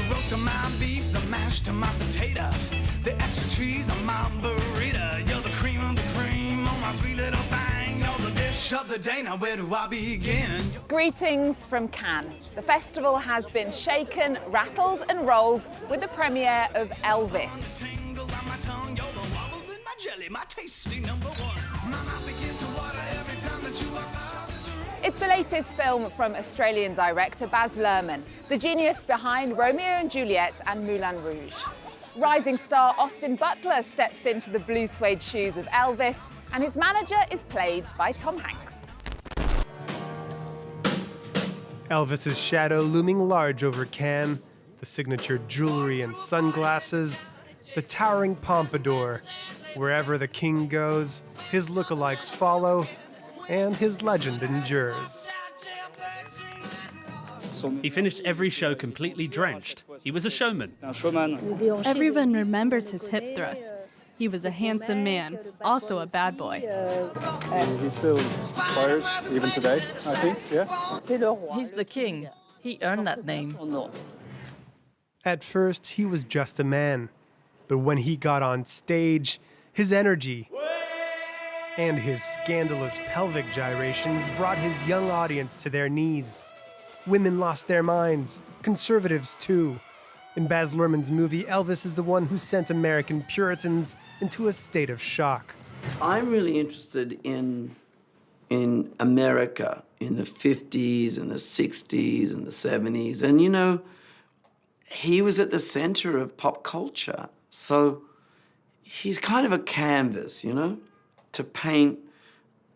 roast of my beef, the mash to my potato, the extra cheese on my burrito. You're the cream of the cream on my sweet little thing. You're the dish of the day. Now where do I begin? Greetings from Cannes. The festival has been shaken, rattled and rolled with the premiere of Elvis. Tingle on my tongue, you're the wobble in my jelly, my tasty number one. My mouth begins to water every time that you are. It's the latest film from Australian director Baz Luhrmann, the genius behind Romeo and Juliet and Moulin Rouge. Rising star Austin Butler steps into the blue suede shoes of Elvis, and his manager is played by Tom Hanks. Elvis's shadow looming large over Cannes, the signature jewelry and sunglasses, the towering pompadour. Wherever the king goes, his lookalikes follow, and his legend endures. He finished every show completely drenched. He was a showman. Everyone remembers his hip thrust. He was a handsome man, also a bad boy. He still inspires, even today, I think, yeah? He's the king. He earned that name. At first, he was just a man. But when he got on stage, his energy and his scandalous pelvic gyrations brought his young audience to their knees. Women lost their minds, conservatives too. In Baz Luhrmann's movie, Elvis is the one who sent American Puritans into a state of shock. I'm really interested in America in the 50s and the 60s and the 70s. And, you know, he was at the center of pop culture. So he's kind of a canvas, you know, to paint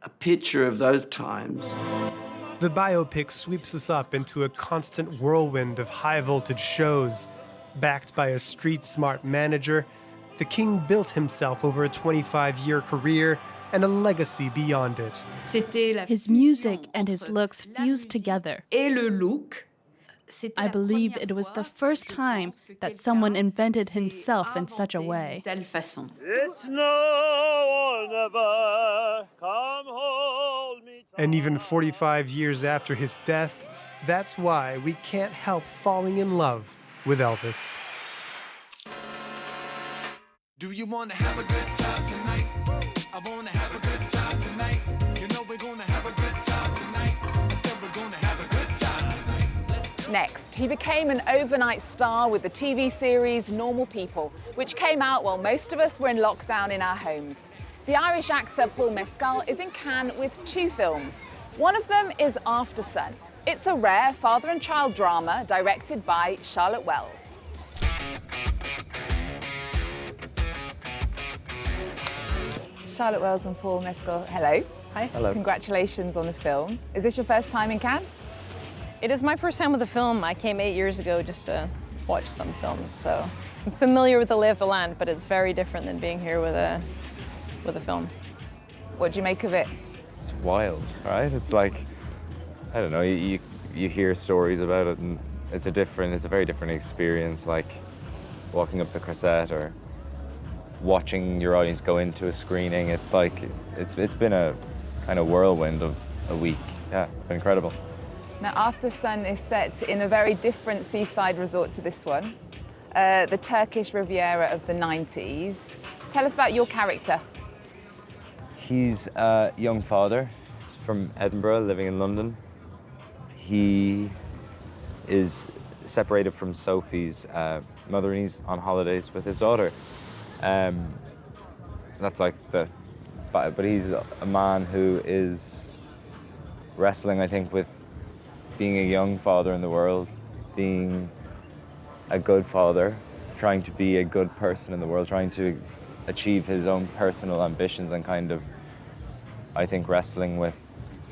a picture of those times. The biopic sweeps us up into a constant whirlwind of high-voltage shows. Backed by a street-smart manager, the king built himself over a 25-year career and a legacy beyond it. His music and his looks fused together. I believe it was the first time that someone invented himself in such a way. And even 45 years after his death, that's why we can't help falling in love with Elvis. Do you want to have a good time tonight? I want to have a good time tonight. You know we're going to have a good time tonight. I said we're going to have a good time tonight. Next, he became an overnight star with the TV series Normal People, which came out while most of us were in lockdown in our homes. The Irish actor Paul Mescal is in Cannes with 2 films. One of them is Aftersun. It's a rare father and child drama directed by Charlotte Wells. Charlotte Wells and Paul Mescal, hello. Hi. Hello. Congratulations on the film. Is this your first time in Cannes? It is my first time with a film. I came 8 years ago just to watch some films, so I'm familiar with the lay of the land, but it's very different than being here with a film. What do you make of it? It's wild, right? It's like, I don't know, you hear stories about it and it's a very different experience, like walking up the Crusette or watching your audience go into a screening. It's like, it's been a kind of whirlwind of a week. Yeah, it's been incredible. Now, Aftersun is set in a very different seaside resort to this one, the Turkish Riviera of the 90s. Tell us about your character. He's a young father. He's from Edinburgh, living in London. He is separated from Sophie's mother, and he's on holidays with his daughter. That's like but he's a man who is wrestling, I think, with being a young father in the world, being a good father, trying to be a good person in the world, trying to achieve his own personal ambitions and kind of, I think, wrestling with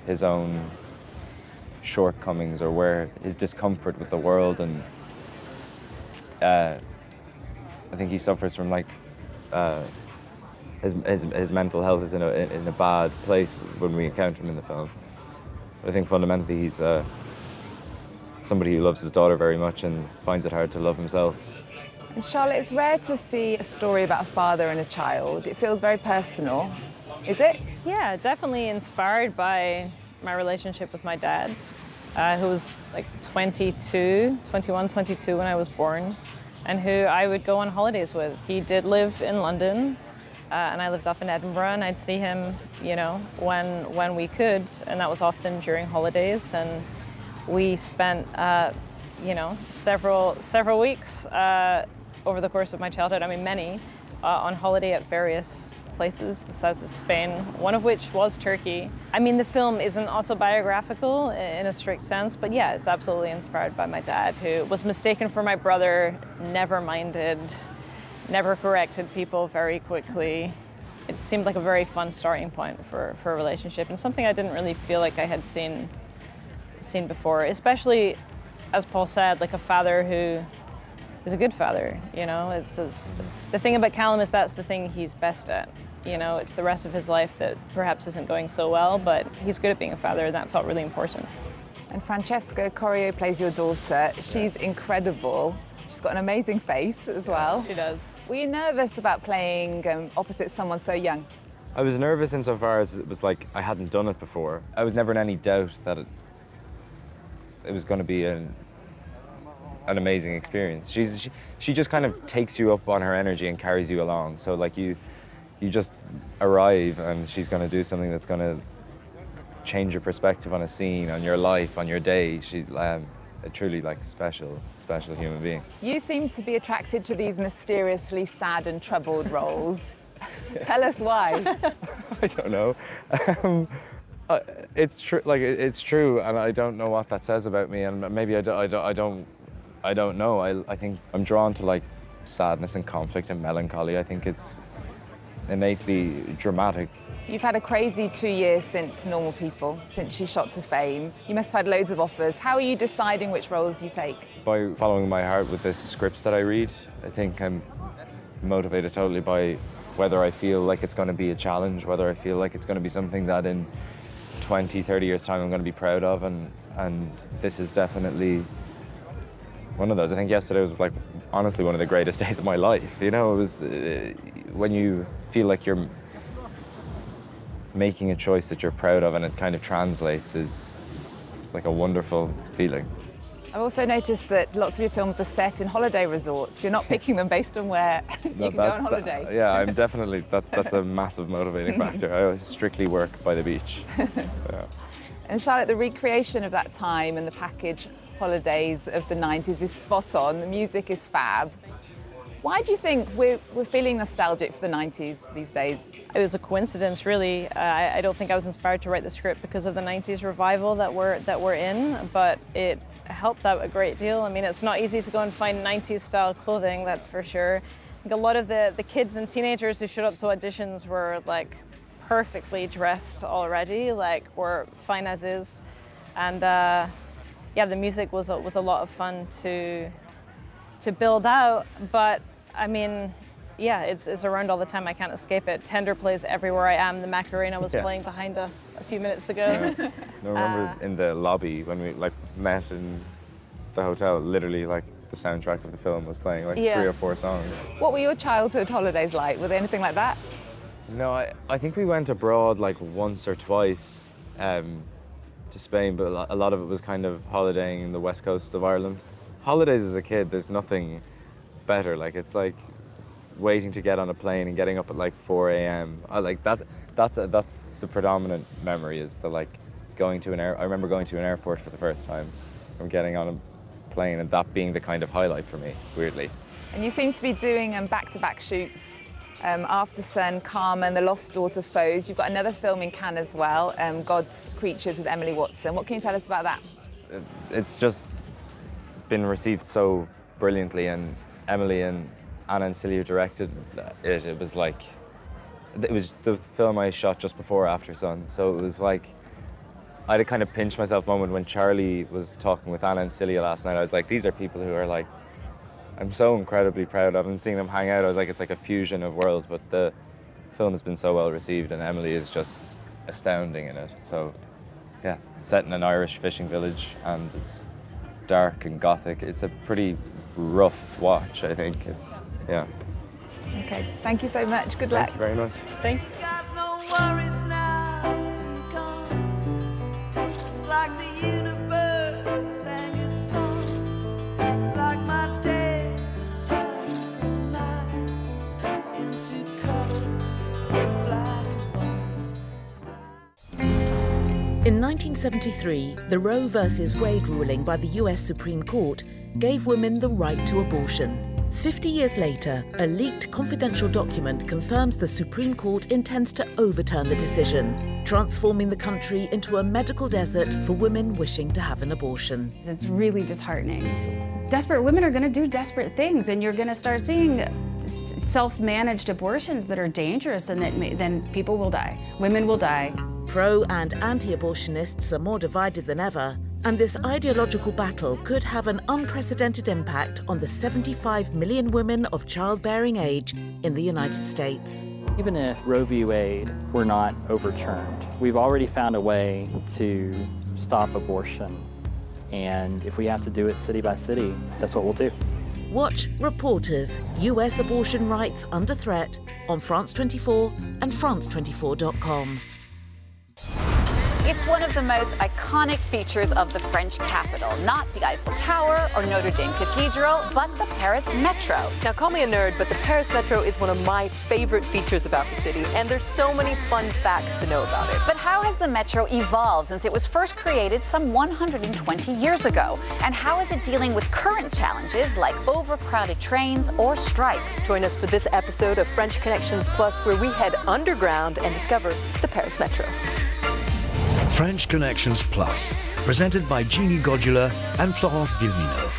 his own shortcomings or where his discomfort with the world. And I think he suffers from like his mental health is in a bad place when we encounter him in the film. But I think fundamentally he's somebody who loves his daughter very much and finds it hard to love himself. And Charlotte, it's rare to see a story about a father and a child. It feels very personal. Is it? Yeah, definitely inspired by my relationship with my dad. who was like 21, 22 when I was born, and who I would go on holidays with. He did live in London, and I lived up in Edinburgh, and I'd see him, you know, when we could, and that was often during holidays. And we spent, you know, several weeks over the course of my childhood, I mean many, on holiday at various places, the south of Spain, one of which was Turkey. I mean, the film isn't autobiographical in a strict sense, but yeah, it's absolutely inspired by my dad, who was mistaken for my brother, never minded, never corrected people very quickly. It seemed like a very fun starting point for a relationship, and something I didn't really feel like I had seen before, especially, as Paul said, like a father who is a good father, you know? It's the thing about Callum is that's the thing he's best at. You know, it's the rest of his life that perhaps isn't going so well, but he's good at being a father, and that felt really important. And Francesca Corio plays your daughter. She's incredible. She's got an amazing face as well. She does. Were you nervous about playing opposite someone so young? I was nervous insofar as it was like I hadn't done it before. I was never in any doubt that it was going to be an amazing experience. She just kind of takes you up on her energy and carries you along. So like you just arrive, and she's going to do something that's going to change your perspective on a scene, on your life, on your day. She's a truly like special human being. You seem to be attracted to these mysteriously sad and troubled roles. Tell us why. I don't know. It's true. Like it's true, and I don't know what that says about me. And maybe I don't know. I think I'm drawn to like sadness and conflict and melancholy. I think it's innately dramatic. You've had a crazy 2 years since Normal People, since you shot to fame. You must have had loads of offers. How are you deciding which roles you take? By following my heart with the scripts that I read. I think I'm motivated totally by whether I feel like it's going to be a challenge, whether I feel like it's going to be something that in 20, 30 years' time I'm going to be proud of, and this is definitely one of those. I think yesterday was like honestly one of the greatest days of my life. You know, it was when you feel like you're making a choice that you're proud of and it kind of translates, it's like a wonderful feeling. I've also noticed that lots of your films are set in holiday resorts. You're not picking them based on where you can go on holiday. Yeah, I'm definitely, that's a massive motivating factor. I always strictly work by the beach. Yeah. And Charlotte, the recreation of that time and the package holidays of the 90s is spot on. The music is fab. Why do you think we're feeling nostalgic for the 90s these days? It was a coincidence, really. I don't think I was inspired to write the script because of the 90s revival that we're in, but it helped out a great deal. I mean, it's not easy to go and find 90s style clothing, that's for sure. I think a lot of the kids and teenagers who showed up to auditions were like perfectly dressed already, like were fine as is. And yeah, the music was a lot of fun to build out, but I mean, yeah, it's around all the time. I can't escape it. Tender plays everywhere I am. The Macarena was playing behind us a few minutes ago. I remember in the lobby when we like met in the hotel, literally like the soundtrack of the film was playing, like 3 or 4 songs. What were your childhood holidays like? Were they anything like that? No, I think we went abroad like once or twice to Spain, but a lot of it was kind of holidaying in the west coast of Ireland. Holidays as a kid, there's nothing better. Like it's like waiting to get on a plane and getting up at like 4 a.m. That's the predominant memory, is the like going to I remember going to an airport for the first time and getting on a plane, and that being the kind of highlight for me, weirdly. And you seem to be doing back-to-back shoots. Aftersun, Carmen, The Lost Daughter, Foes. You've got another film in Cannes as well, God's Creatures with Emily Watson. What can you tell us about that? It's just been received so brilliantly, and Emily and Anna and Celia directed it. It was the film I shot just before Aftersun, so it was like I had a kind of pinch myself moment when Charlie was talking with Anna and Celia last night. I was like, these are people who are like, I'm so incredibly proud of, and seeing them hang out, I was like, it's like a fusion of worlds, but the film has been so well received, and Emily is just astounding in it. So yeah, set in an Irish fishing village, and it's dark and gothic. It's a pretty rough watch, I think. Yeah. Okay, thank you so much. Good luck. Thank you very much. Thanks. Got no worries now, when you come. It's like the universe 1973, the Roe versus Wade ruling by the US Supreme Court gave women the right to abortion. 50 years later, a leaked confidential document confirms the Supreme Court intends to overturn the decision, transforming the country into a medical desert for women wishing to have an abortion. It's really disheartening. Desperate women are going to do desperate things, and you're going to start seeing self-managed abortions that are dangerous, and then people will die. Women will die. Pro- and anti-abortionists are more divided than ever, and this ideological battle could have an unprecedented impact on the 75 million women of childbearing age in the United States. Even if Roe v. Wade were not overturned, we've already found a way to stop abortion. And if we have to do it city by city, that's what we'll do. Watch Reporters, US Abortion Rights Under Threat on France 24 and France24.com. It's one of the most iconic features of the French capital. Not the Eiffel Tower or Notre Dame Cathedral, but the Paris Metro. Now, call me a nerd, but the Paris Metro is one of my favorite features about the city, and there's so many fun facts to know about it. But how has the Metro evolved since it was first created some 120 years ago? And how is it dealing with current challenges like overcrowded trains or strikes? Join us for this episode of French Connections Plus, where we head underground and discover the Paris Metro. French Connections Plus, presented by Jeannie Godula and Florence Villemino.